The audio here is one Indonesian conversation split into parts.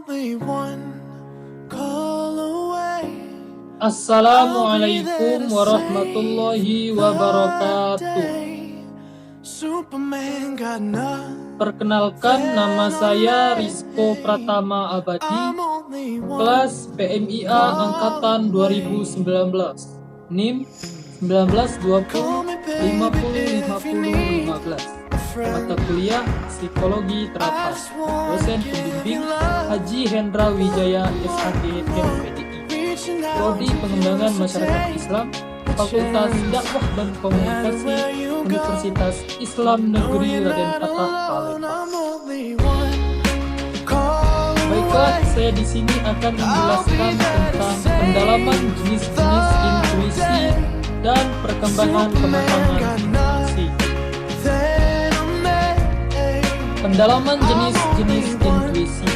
only one call away. Assalamualaikum warahmatullahi wabarakatuh. Superman got nothing. Perkenalkan, nama saya Rizko Pratama Abadi, I'm only one. kelas PMIA Angkatan 2019, NIM 1920505015, mata kuliah Psikologi Terapan, dosen pembimbing Haji Hendra Wijaya SHG MPDI, Prodi Pengembangan Masyarakat Islam, Fakultas Dakwah dan Komunikasi, Universitas Islam Negeri Raden Fatah, Palembang. I'm only one call Baiklah, saya di sini akan menjelaskan tentang pendalaman jenis-jenis intuisi dan perkembangan kematangan intuisi. Pendalaman jenis-jenis intuisi.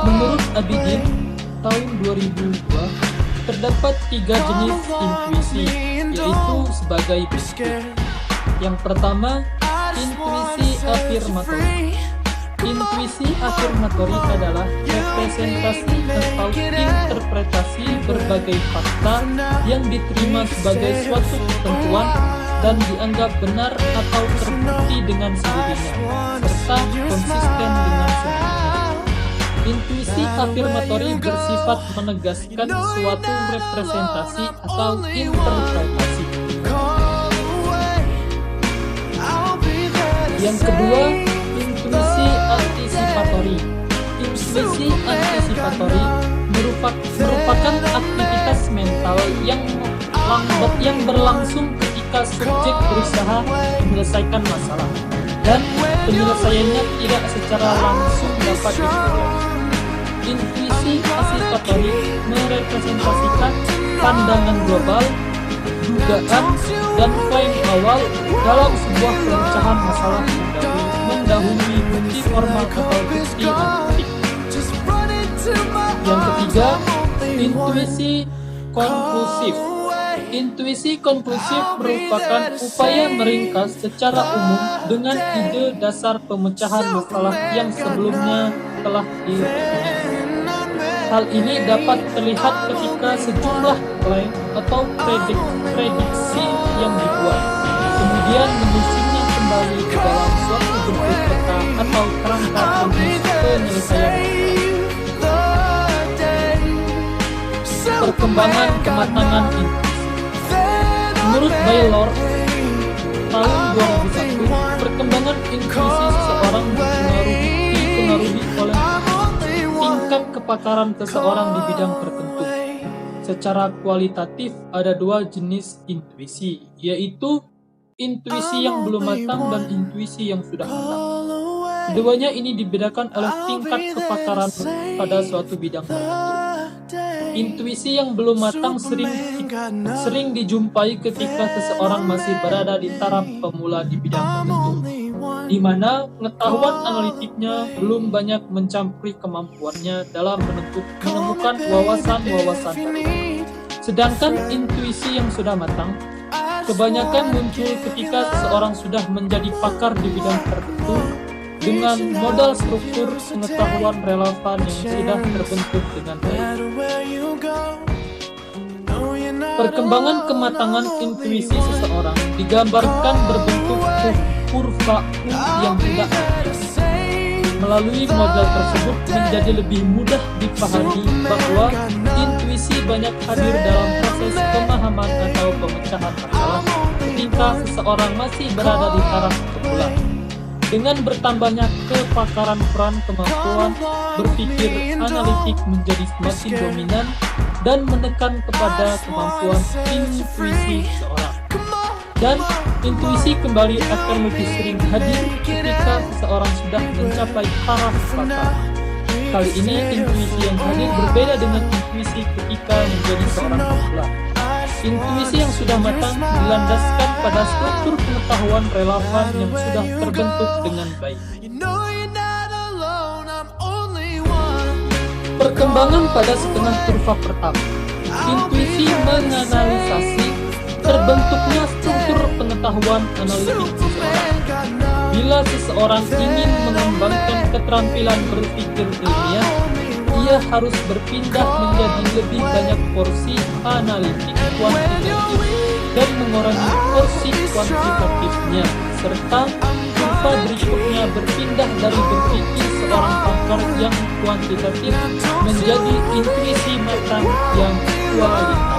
Menurut Abidin, tahun 2002, terdapat 3 jenis intuisi, yaitu sebagai berikut. Yang pertama, intuisi afirmatori. Intuisi afirmatori adalah representasi atau interpretasi berbagai fakta yang diterima sebagai suatu ketentuan dan dianggap benar atau terbukti dengan sendirinya, serta konsisten dengan sendirinya. Intuisi afirmatori bersifat menegaskan suatu representasi atau interpretasi. Yang kedua, intuisi antisipatori. Intuisi antisipatori merupakan aktivitas mental yang berlangsung ketika subjek berusaha menyelesaikan masalah dan penyelesaiannya tidak secara langsung dapat diperoleh. Intuisi antisipatori merepresentasikan pandangan global, dugaan, dan klaim awal dalam sebuah pemecahan masalah mendahului bukti formal atau bukti analitik. Yang ketiga, intuisi konklusif. Intuisi konklusif merupakan upaya meringkas secara umum dengan ide dasar pemecahan masalah yang sebelumnya telah direkomendasikan. Hal ini dapat terlihat ketika sejumlah klaim atau prediksi yang dibuat, kemudian menyusunnya kembali ke dalam suatu bentuk peta atau kerangka penyelesaian. Perkembangan kematangan intuisi. Menurut Baylor, tahun 2001, perkembangan intuisi seseorang dipengaruhi oleh tingkat kepakaran seseorang di bidang tertentu. Secara kualitatif, ada 2 jenis intuisi, yaitu intuisi yang belum matang dan intuisi yang sudah matang. Keduanya ini dibedakan oleh tingkat kepakaran pada suatu bidang tertentu. Intuisi yang belum matang sering dijumpai ketika seseorang masih berada di taraf pemula di bidang tertentu, di mana pengetahuan analitiknya belum banyak mencampuri kemampuannya dalam menemukan wawasan-wawasan baru. Sedangkan intuisi yang sudah matang kebanyakan muncul ketika seseorang sudah menjadi pakar di bidang tertentu dengan modal struktur pengetahuan relevan yang sudah terbentuk dengan baik. Perkembangan kematangan intuisi seseorang digambarkan berbentuk kurva U yang tidak linear. Melalui model tersebut menjadi lebih mudah dipahami bahwa intuisi banyak hadir dalam proses pemahaman atau pemecahan masalah ketika seseorang masih berada di taraf pemula. Dengan bertambahnya kepakaran peran kemampuan berpikir analitik menjadi semakin dominan dan menekan kepada kemampuan intuisi seseorang. Dan intuisi kembali akan lebih sering hadir ketika seseorang sudah mencapai taraf pakar. Kali ini intuisi yang hadir berbeda dengan intuisi ketika menjadi seorang pemula. Intuisi yang sudah matang dilandaskan pada struktur pengetahuan relevan yang sudah terbentuk dengan baik. Perkembangan pada setengah kurva pertama. Intuisi menganalisasi terbentuknya struktur pengetahuan analitik seseorang. Bila seseorang ingin mengembangkan keterampilan berpikir ilmiah, Dia harus berpindah menjadi lebih banyak porsi analitik kuantitatif dan mengurangi porsi kuantitatifnya, serta kurva berikutnya berpindah dari berpikir seorang pakar yang kuantitatif menjadi intuisi matang yang kualitatif.